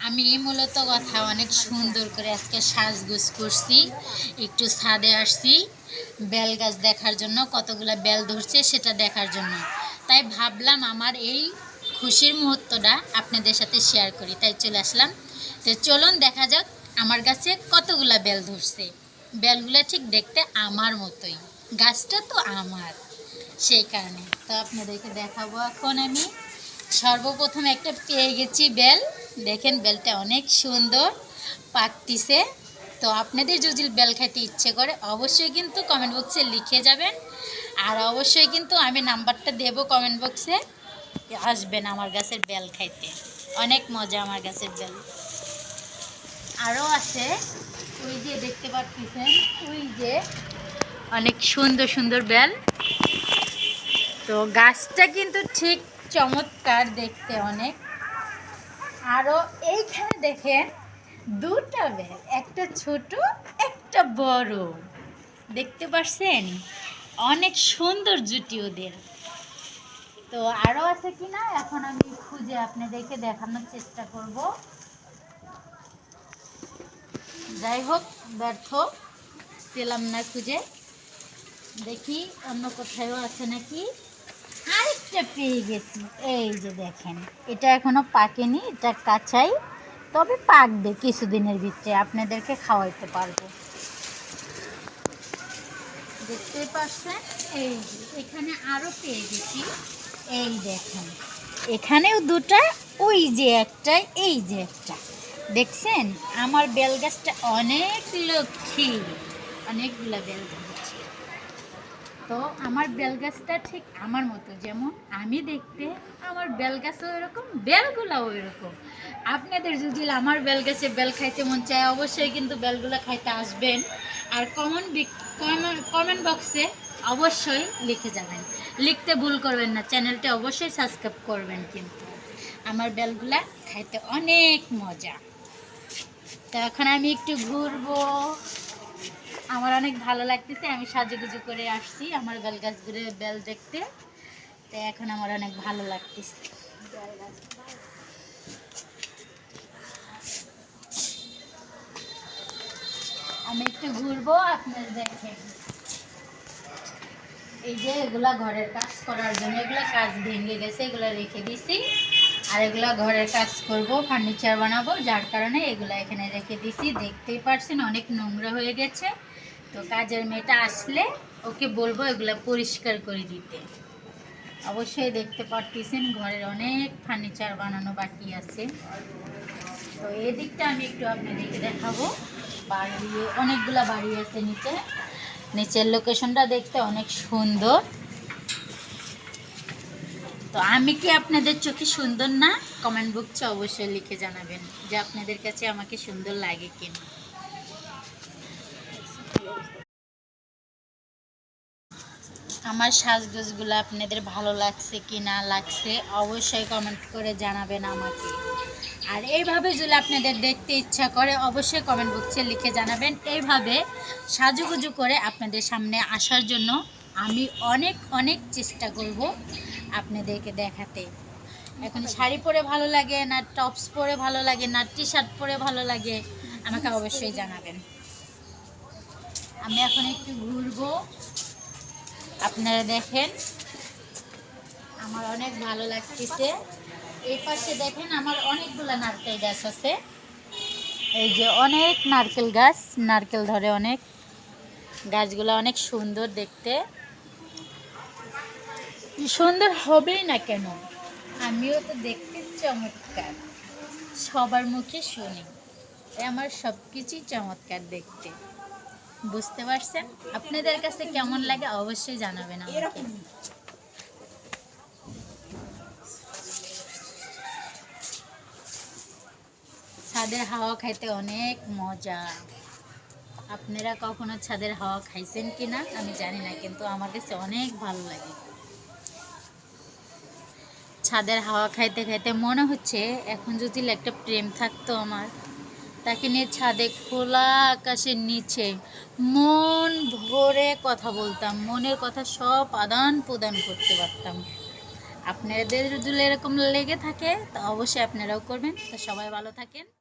আমি মূলত কথা অনেক সুন্দর করে আজকে সাজগোজ করছি, একটু ছাদে আসছি বেল গাছ দেখার জন্য, কতগুলো বেল ধরছে সেটা দেখার জন্য। তাই ভাবলাম আমার এই খুশির মুহূর্তটা আপনাদের সাথে শেয়ার করি, তাই চলে আসলাম। তো চলুন দেখা যাক আমার গাছে কতগুলো বেল ধরছে। বেলগুলো ঠিক দেখতে আমার মতোই, গাছটা তো আমার, সেই কারণে তো আপনাদেরকে দেখাবো। এখন আমি সর্বপ্রথম একটা পেয়ে গেছি বেল। দেখেন বেলটা অনেক সুন্দর পাকতিছে। তো আপনাদের যদি বেল খাইতে ইচ্ছে করে অবশ্যই কিন্তু কমেন্ট বক্সে লিখে যাবেন, আর অবশ্যই কিন্তু আমি নাম্বারটা দেব কমেন্ট বক্সে, আসবেন আমার গাছের বেল খাইতে। অনেক মজা আমার গাছের বেল। আরও আছে, ওই যে দেখতে পাচ্ছেন, ওই যে অনেক সুন্দর সুন্দর বেল। তো গাছটা কিন্তু ঠিক চমৎকার দেখতে অনেক। আরও এইখানে দেখেন দুটা বেল, একটা ছোট একটা বড়, দেখতে পাচ্ছেন অনেক সুন্দর জুটি ওদের। তো আরও আছে কিনা এখন আমি খুঁজে আপনাদেরকে দেখানোর চেষ্টা করব। যাই হোক ব্যর্থ, পেলাম না খুঁজে, দেখি অন্য কোথাও আছে নাকি। আরেকটা পেয়ে গেছি, এই যে দেখেন, এটা এখনো পাকেনি, এটা কাঁচাই, তবে পাকবে কিছুদিনের ভিতরে, আপনাদেরকে খাওয়াইতে পারবো। দেখতেই পাচ্ছেন, এই যে এখানে আরও পেয়ে গেছি, এই দেখেন এখানেও দুটা, ওই যে একটা, এই যে একটা, দেখছেন আমার বেল গাছটা অনেক লক্ষ্মী, অনেকগুলো বেল ধরেছে। তো আমার বেল গাছটা ঠিক আমার মতো, যেমন আমি দেখতে আমার বেল গাছও এরকম, বেলগুলাও এরকম। আপনাদের যদি আমার বেল গাছে বেল খাইতে মন চায় অবশ্যই কিন্তু বেলগুলো খাইতে আসবেন, আর কমেন্ট বক্সে অবশ্যই লিখে যাবেন, লিখতে ভুল করবেন না, চ্যানেলটা অবশ্যই সাবস্ক্রাইব করবেন। কিন্তু আমার বেলগুলা খাইতে অনেক মজা। তো এখন আমি একটু ঘুরবো, আমার অনেক ভালো লাগতেছে, আমি সাজুগুজু করে আসছি আমার বেল গাছগুলো বেল দেখতে। তো এখন আমার অনেক ভালো লাগতেছে। আমি একটু ঘুরবো, আপনারা দেখেন। এই যে এগুলা ঘরের কাজ করার জন্য, এগুলা কাজ ভেঙে গেছে, এগুলা রেখে দিছি, আর এগুলা ঘরের কাজ করব, ফার্নিচার বানাবো, যার কারণে এগুলা এখানে রেখে দিছি। দেখতেই পারছেন অনেক নোংরা হয়ে গেছে। তো কাজের মেয়েটা আসলে ওকে বলবো এগুলা পরিষ্কার করে দিতে। অবশ্যই দেখতে পাচ্ছেন ঘরের অনেক ফার্নিচার বানানো বাকি আছে। তো এই দিকটা আমি একটু আপনাদেরকে দেখাবো। বাড়ি, অনেকগুলা বাড়ি আছে নিচে, নিচের লোকেশনটা দেখতে অনেক সুন্দর। তো আমি কি আপনাদের চোখে সুন্দর না? কমেন্ট বক্সে অবশ্যই লিখে জানাবেন যে আপনাদের কাছে আমাকে সুন্দর লাগে কিনা। আমার সাজগোজগুলো আপনাদের ভালো লাগছে কি না লাগছে অবশ্যই কমেন্ট করে জানাবেন আমাকে। আর এইভাবে যদি আপনাদের দেখতে ইচ্ছা করে অবশ্যই কমেন্ট বক্সে লিখে জানাবেন। এইভাবে সাজুগুজু করে আপনাদের সামনে আসার জন্য আমি অনেক অনেক চেষ্টা করব আপনাদেরকে দেখাতে। এখন শাড়ি পরে ভালো লাগে না, টপস পরে ভালো লাগে না, টি শার্ট পরে ভালো লাগে, আমাকে অবশ্যই জানাবেন। আমি এখন একটু ঘুরবো, আপনারা দেখেন আমার অনেক ভালো লাগতেছে। এই পাশে দেখেন আমার অনেকগুলো নারকেল গাছ আছে, এই যে অনেক নারকেল গাছ, নারকেল ধরে অনেক, গাছগুলো অনেক সুন্দর দেখতে। সুন্দর হবেই না কেন, আমিও তো দেখতে চমৎকার, সবার মুখে শুনি, আমার সব কিছুই চমৎকার দেখতে। বুঝতে পারছেন? আপনাদের কাছে কেমন লাগে অবশ্যই জানাবেন আমাকে। ছাদের হাওয়া খাইতে অনেক মজা। আপনারা কখনো ছাদের হাওয়া খাইছেন কি না আমি জানি না, কিন্তু আমার কাছে অনেক ভালো লাগে। ছাদের হাওয়া খাইতে খাইতে মনে হচ্ছে এখন যদি একটা প্রেম থাকতো আমার, তাকে নিয়ে ছাদে খোলা আকাশের নিচে মন ভরে কথা বলতাম, মনের কথা সব আদান প্রদান করতে পারতাম। আপনাদের যদি এরকম লেগে থাকে তো অবশ্যই আপনারাও করবেন। তো সবাই ভালো থাকেন।